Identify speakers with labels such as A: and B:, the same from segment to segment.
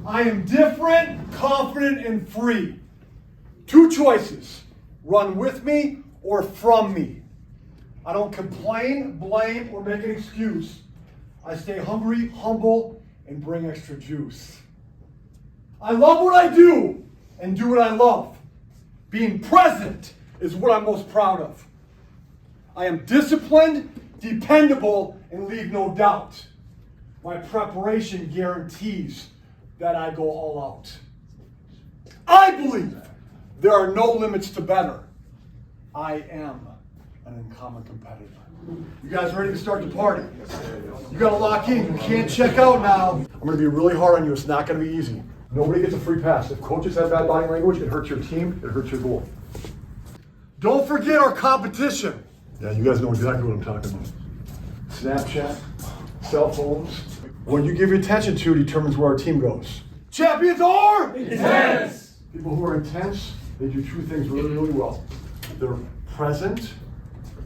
A: I am different, confident, and free. Two choices, run with me or from me. I don't complain, blame, or make an excuse. I stay hungry, humble, and bring extra juice. I love what I do and do what I love. Being present is what I'm most proud of. I am disciplined, dependable, and leave no doubt. My preparation guarantees that I go all out. I believe there are no limits to better. I am an uncommon competitor. You guys ready to start the party? You gotta lock in. You can't check out now. I'm gonna be really hard on you. It's not gonna be easy. Nobody gets a free pass. If coaches have bad body language, it hurts your team, it hurts your goal. Don't forget our competition. Yeah, you guys know exactly what I'm talking about. Snapchat, cell phones. What you give your attention to determines where our team goes. Champions are intense. People who are intense, they do two things really, really well. They're present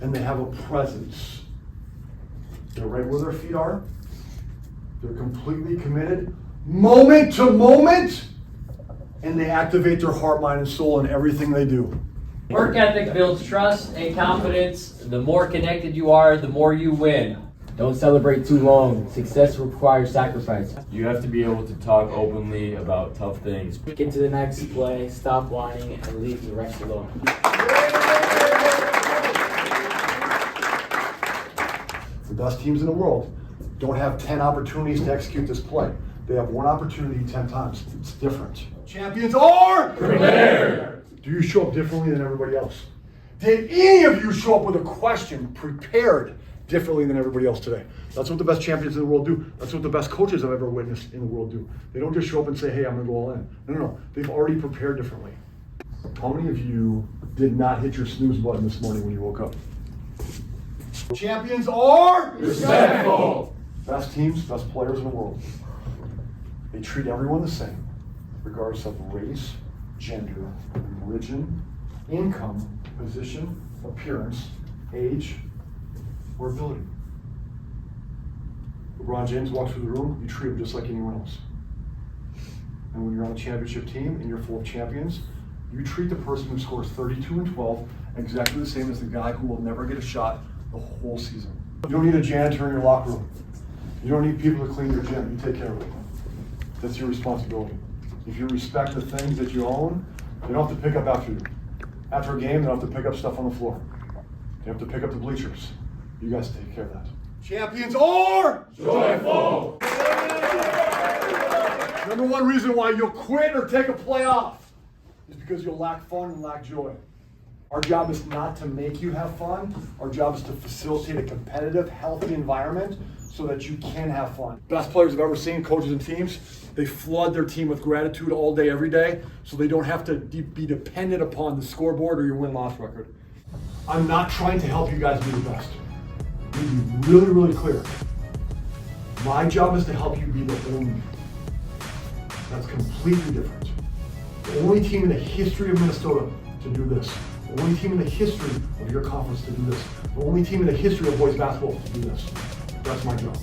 A: and they have a presence. They're right where their feet are. They're completely committed, moment to moment, and they activate their heart, mind, and soul in everything they do.
B: Work ethic builds trust and confidence. The more connected you are, the more you win.
C: Don't celebrate too long. Success requires sacrifice.
D: You have to be able to talk openly about tough things.
C: Get to the next play, stop whining, and leave the rest alone.
A: The best teams in the world don't have 10 opportunities to execute this play. They have one opportunity 10 times. It's different. Champions are prepared. Do you show up differently than everybody else? Did any of you show up with a question prepared differently than everybody else today? That's what the best champions in the world do. That's what the best coaches I've ever witnessed in the world do. They don't just show up and say, hey, I'm gonna go all in. No. They've already prepared differently. How many of you did not hit your snooze button this morning when you woke up? Champions are respectful. Best teams, best players in the world. They treat everyone the same, regardless of race, gender, religion, income, position, appearance, age, or ability. LeBron James walks through the room, you treat him just like anyone else. And when you're on a championship team and you're full of champions, you treat the person who scores 32 and 12 exactly the same as the guy who will never get a shot the whole season. You don't need a janitor in your locker room. You don't need people to clean your gym. You take care of it. That's your responsibility. If you respect the things that you own, they don't have to pick up after you. After a game, they don't have to pick up stuff on the floor. They have to pick up the bleachers. You guys take care of that. Champions are joyful. Number one reason why you'll quit or take a play off is because you'll lack fun and lack joy. Our job is not to make you have fun. Our job is to facilitate a competitive, healthy environment so that you can have fun. Best players I've ever seen, coaches and teams, they flood their team with gratitude all day, every day, so they don't have to be dependent upon the scoreboard or your win-loss record. I'm not trying to help you guys be the best. Let me be really, really clear. My job is to help you be the only. That's completely different. The only team in the history of Minnesota to do this. The only team in the history of your conference to do this. The only team in the history of boys basketball to do this. That's my job.